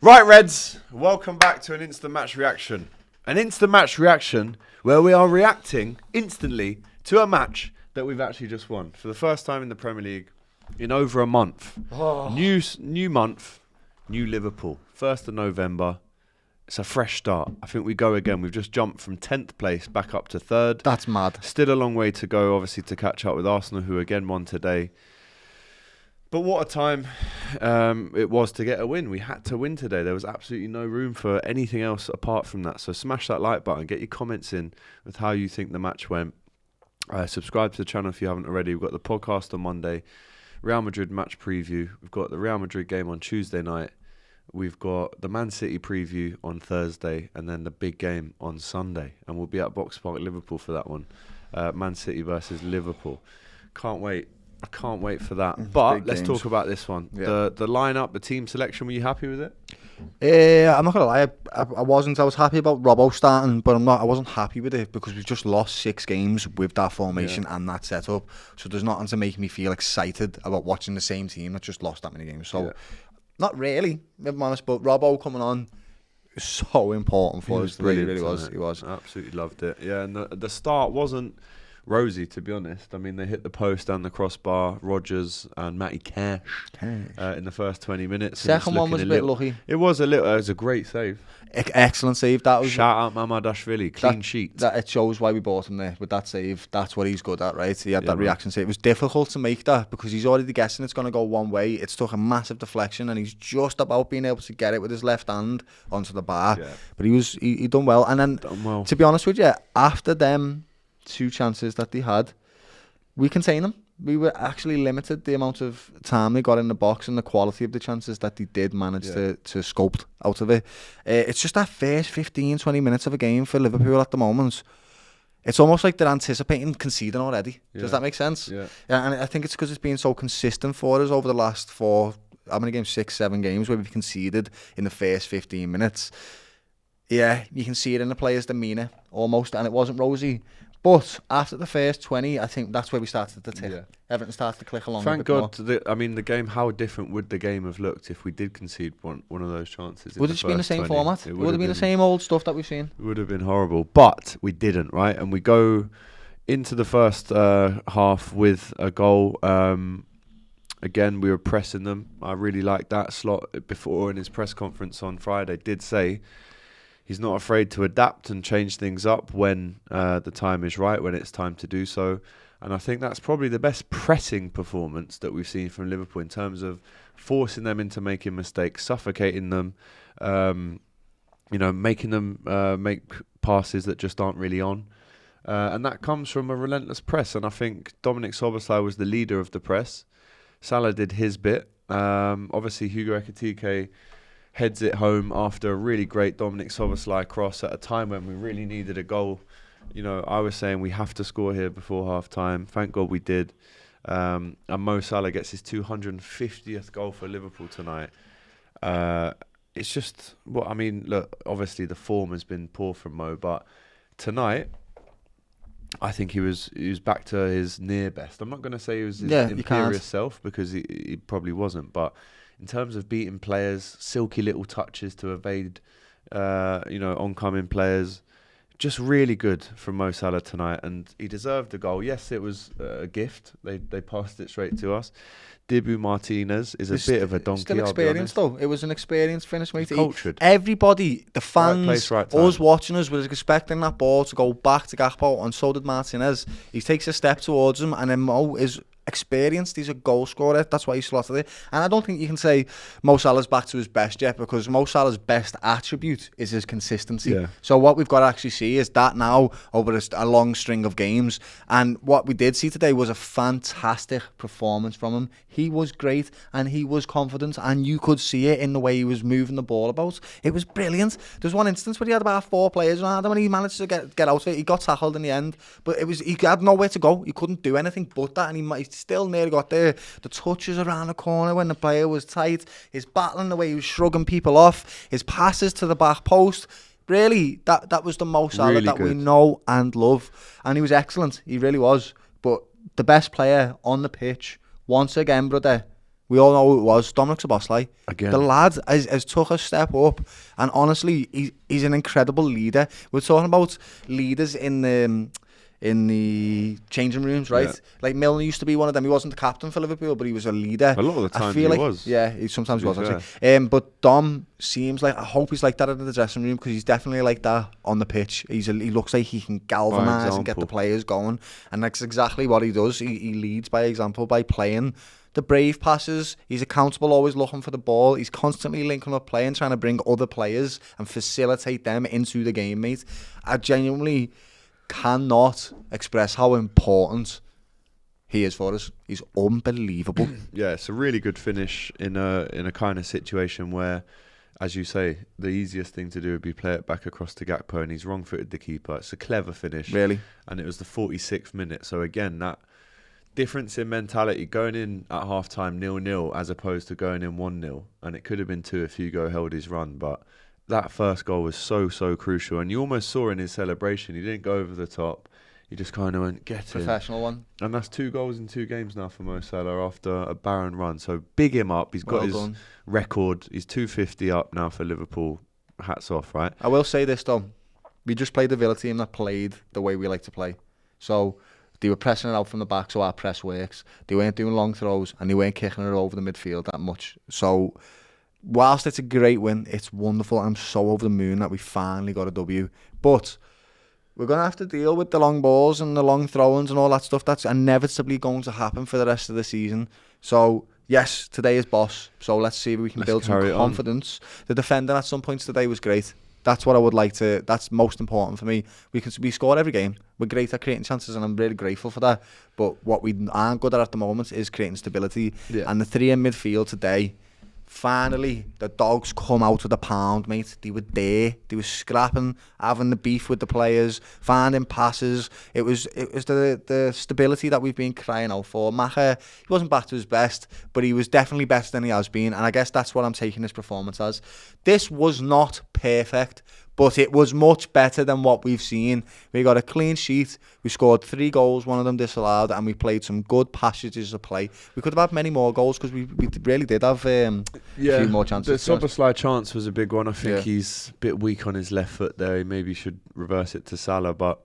Right, Reds, welcome back to an instant match reaction. An instant match reaction where we are reacting instantly to a match that we've actually just won for the first time in the Premier League in over a month. New month, new Liverpool. 1st of November. It's a fresh start. I think we go again. We've just jumped from 10th place back up to 3rd. That's mad. Still a long way to go, obviously, to catch up with Arsenal, who again won today. But what a time it was to get a win. We had to win today. There was absolutely no room for anything else apart from that. So smash that like button. Get your comments in with how you think the match went. Subscribe to the channel if you haven't already. We've got the podcast on Monday. Real Madrid match preview. We've got the Real Madrid game on Tuesday night. We've got the Man City preview on Thursday. And then the big game on Sunday. And we'll be at Box Park, Liverpool for that one. Man City versus Liverpool. Can't wait. I can't wait for that. But let's talk about this one. Yeah. The lineup, the team selection, were you happy with it? I'm not going to lie. I wasn't. I was happy about Robbo starting, but I wasn't happy with it because we've just lost 6 games with that formation and that setup. So there's nothing to make me feel excited about watching the same team that just lost that many games. So not really, if I'm honest, but Robbo coming on is so important for us. He really was. He was. I absolutely loved it. Yeah, and the start wasn't rosy, to be honest. I mean, they hit the post and the crossbar. Rodgers and Matty Cash in the first 20 minutes. Second one was a bit lucky. It was a little. It was a great save. Excellent save. That was. Shout out Mamadashvili. Clean sheet. That it shows why we bought him there with that save. That's what he's good at, right? He had that reaction save. It was difficult to make that because he's already guessing it's going to go one way. It's took a massive deflection, and he's just about being able to get it with his left hand onto the bar. Yeah. But he done well. And then, to be honest with you, after them 2 chances that they had, we contained them. We were actually limited the amount of time they got in the box and the quality of the chances that they did manage to sculpt out of it. It's just that first 15-20 minutes of a game for Liverpool at the moment. It's almost like they're anticipating conceding already. Does that make sense? Yeah, and I think it's because it's been so consistent for us over the last 4, how many games? 6, 7 games where we've conceded in the first 15 minutes. Yeah, you can see it in the players' demeanour almost, and it wasn't rosy. But after the first 20, I think that's where we started to tick. Everything started to click along. Thank God. The game, how different would the game have looked if we did concede one of those chances? Would it have been the same format? It would have been the same old stuff that we've seen. It would have been horrible. But we didn't, right? And we go into the first half with a goal. Again, we were pressing them. I really liked that. Slot before in his press conference on Friday did say he's not afraid to adapt and change things up when the time is right, when it's time to do so. And I think that's probably the best pressing performance that we've seen from Liverpool in terms of forcing them into making mistakes, suffocating them, making them make passes that just aren't really on. And that comes from a relentless press. And I think Dominic Szoboszlai was the leader of the press. Salah did his bit. Obviously, Hugo Ekitike heads it home after a really great Dominic Szoboszlai cross at a time when we really needed a goal. You know, I was saying we have to score here before half-time. Thank God we did. And Mo Salah gets his 250th goal for Liverpool tonight. It's just, look, obviously the form has been poor from Mo, but tonight, I think he was back to his near best. I'm not going to say he was his imperious self because he probably wasn't, but in terms of beating players, silky little touches to evade, oncoming players, just really good from Mo Salah tonight, and he deserved the goal. Yes, it was a gift. They passed it straight to us. Dibu Martinez is a bit of a donkey. Still experienced though. It was an experienced finish, mate. Cultured. Everybody, the fans, right place, right us watching us, was expecting that ball to go back to Gakpo, and so did Martinez. He takes a step towards him, and then Mo is experienced. He's a goal scorer. That's why he slotted it. And I don't think you can say Mo Salah's back to his best yet, because Mo Salah's best attribute is his consistency. Yeah. So what we've got to actually see is that now over a long string of games. And what we did see today was a fantastic performance from him. He was great and he was confident, and you could see it in the way he was moving the ball about. It was brilliant. There's one instance where he had about 4 players around him and he managed to get out of it. He got tackled in the end, but he had nowhere to go. He couldn't do anything but that, and he still nearly got there. The touches around the corner when the player was tight, his battling, the way he was shrugging people off, his passes to the back post. Really, that was the Mo Salah really that we know and love, and he was excellent. He really was. But the best player on the pitch, once again, brother, We all know who it was. Dominik Szoboszlai. Again. The lad has took a step up, and honestly, he's an incredible leader. We're talking about leaders in the changing rooms, right? Yeah. Like Milner used to be one of them. He wasn't the captain for Liverpool, but he was a leader. A lot of the time he was. Yeah, he sometimes was, actually. But Dom seems like, I hope he's like that in the dressing room, because he's definitely like that on the pitch. He looks like he can galvanise and get the players going. And that's exactly what he does. He leads by example, by playing the brave passes. He's accountable, always looking for the ball. He's constantly linking up play and trying to bring other players and facilitate them into the game, mate. I genuinely cannot express how important he is for us. He's unbelievable. Yeah, it's a really good finish in a kind of situation where, as you say, the easiest thing to do would be play it back across to Gakpo, and he's wrong-footed the keeper. It's a clever finish. Really? And it was the 46th minute. So again, that difference in mentality, going in at half-time 0-0 as opposed to going in 1-0, and it could have been 2 if Hugo held his run, but that first goal was so crucial, and you almost saw in his celebration, he didn't go over the top. He just kind of went, get it. Professional one. And that's 2 goals in 2 games now for Mo Salah after a barren run. So big him up. He's got his record. He's 250 up now for Liverpool. Hats off, right? I will say this, though. We just played the Villa team that played the way we like to play. So they were pressing it out from the back, so our press works. They weren't doing long throws, and they weren't kicking it over the midfield that much. So whilst it's a great win, it's wonderful. I'm so over the moon that we finally got a W. But we're going to have to deal with the long balls and the long throw-ins and all that stuff. That's inevitably going to happen for the rest of the season. So, yes, today is boss. So let's see if we can build some confidence. The defending at some points today was great. That's what I would like to... That's most important for me. We score every game. We're great at creating chances, and I'm really grateful for that. But what we aren't good at the moment is creating stability. Yeah. And the 3 in midfield today... Finally, the dogs come out of the pound, mate. They were there. They were scrapping, having the beef with the players, finding passes. It was the stability that we've been crying out for. Macher, he wasn't back to his best, but he was definitely better than he has been. And I guess that's what I'm taking this performance as. This was not perfect, but it was much better than what we've seen. We got a clean sheet. We scored 3 goals, one of them disallowed, and we played some good passages of play. We could have had many more goals because we really did have a few more chances. The Szoboszlai chance was a big one. I think he's a bit weak on his left foot there. He maybe should reverse it to Salah. But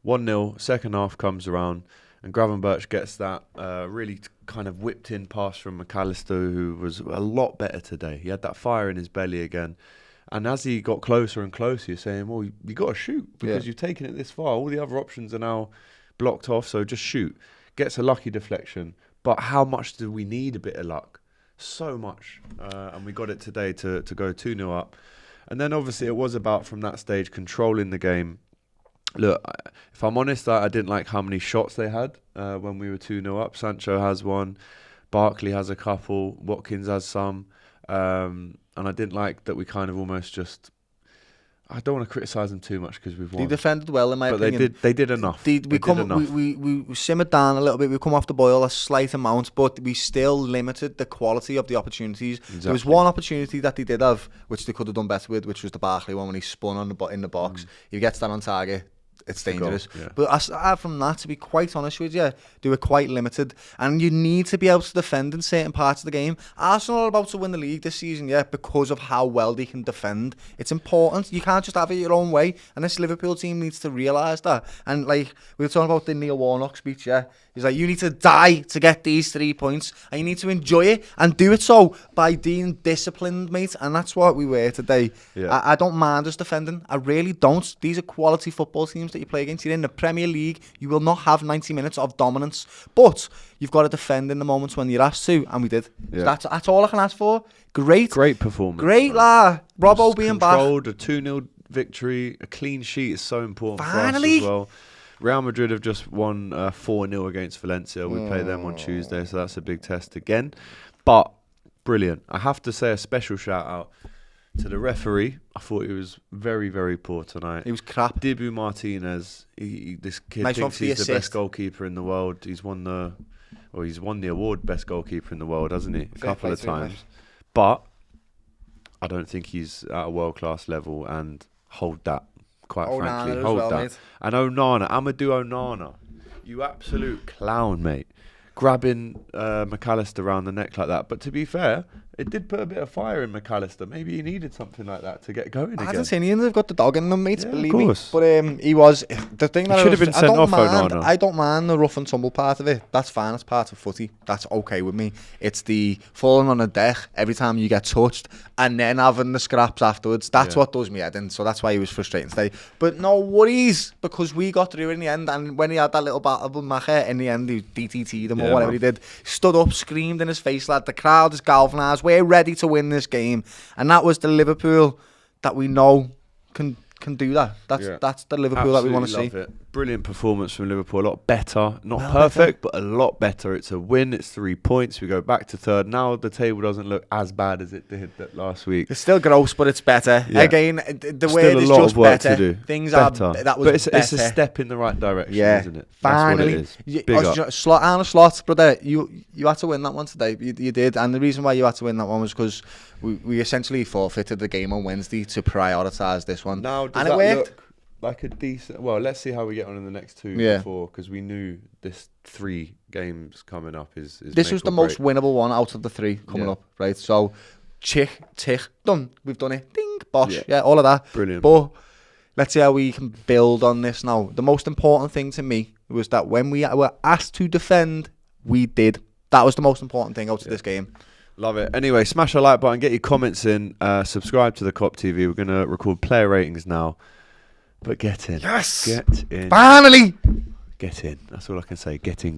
1-0, second half comes around, and Gravenberch gets that really kind of whipped in pass from McAllister, who was a lot better today. He had that fire in his belly again. And as he got closer and closer, you're saying, well, you got to shoot because you've taken it this far. All the other options are now blocked off, so just shoot. Gets a lucky deflection. But how much do we need a bit of luck? So much. And we got it today to go 2-0 up. And then obviously it was about, from that stage, controlling the game. Look, if I'm honest, I didn't like how many shots they had when we were 2-0 up. Sancho has one. Barkley has a couple. Watkins has some. And I didn't like that we kind of almost just... I don't want to criticise them too much because we've won. They defended well, in my opinion. They did enough. We simmered down a little bit. We come off the boil a slight amount, but we still limited the quality of the opportunities. Exactly. There was one opportunity that they did have, which they could have done better with, which was the Barkley one when he spun in the box. He gets that on target. It's dangerous. But aside from that, to be quite honest with you, they were quite limited. And you need to be able to defend in certain parts of the game. Arsenal are about to win the league this season, because of how well they can defend. It's important. You can't just have it your own way. And this Liverpool team needs to realise that. And like, we were talking about the Neil Warnock speech, He's like, you need to die to get these 3 points, and you need to enjoy it and do it so by being disciplined, mate. And that's what we were today. Yeah. I don't mind us defending. I really don't. These are quality football teams that you play against. You're in the Premier League. You will not have 90 minutes of dominance, but you've got to defend in the moments when you're asked to, and we did. Yeah. So that's all I can ask for. Great performance. Great, la. Robbo being back. Controlled, a 2-0 victory, a clean sheet is so important for us as well. Real Madrid have just won 4-0 against Valencia. We play them on Tuesday, so that's a big test again. But brilliant. I have to say a special shout out to the referee. I thought he was very, very poor tonight. He was crap. Dibu Martinez. This kid thinks he's the best goalkeeper in the world. He's won the award best goalkeeper in the world, hasn't he? A couple of times. But I don't think he's at a world class level, and hold that. Quite frankly, hold that. Mate. And Amadou Onana, you absolute clown, mate. grabbing McAllister around the neck like that. But to be fair, it did put a bit of fire in McAllister. Maybe he needed something like that to get going again. I haven't seen Ian. They've got the dog in them, mate. Yeah, believe of course. me. But he was the thing that should have been sent off. I don't mind the rough and tumble part of it. That's fine. It's part of footy. That's okay with me. It's the falling on the deck every time you get touched and then having the scraps afterwards. That's what does me head in. So that's why he was frustrating today. But no worries, because we got through in the end. And when he had that little battle with Macher in the end, he DTT'd him or whatever he did. Stood up, screamed in his face, lad. The crowd is galvanised. We're ready to win this game. And that was the Liverpool that we know can do that. That's the Liverpool that we want to see. It. Brilliant performance from Liverpool. A lot better. Not perfect, but a lot better. It's a win. It's 3 points. We go back to third. Now the table doesn't look as bad as it did last week. It's still gross, but it's better. Yeah. Again, the word is just better. To do. Things better. That was but it's a step in the right direction, isn't it? Finally. That's what it is. Big up. Arne Slot, brother, you had to win that one today. You did. And the reason why you had to win that one was because we essentially forfeited the game on Wednesday to prioritise this one. Now, does that look like a decent... Well, let's see how we get on in the next two before, because we knew this 3 games coming up is this was the most winnable one out of the 3 coming up, right? So, tick, done. We've done it. Ding, bosh. Yeah, all of that. Brilliant. But let's see how we can build on this now. The most important thing to me was that when we were asked to defend, we did. That was the most important thing out of this game. Love it. Anyway, smash a like button, get your comments in, subscribe to the Kop TV. We're going to record player ratings now. But get in. Yes! Get in. Finally! Get in. That's all I can say. Get in.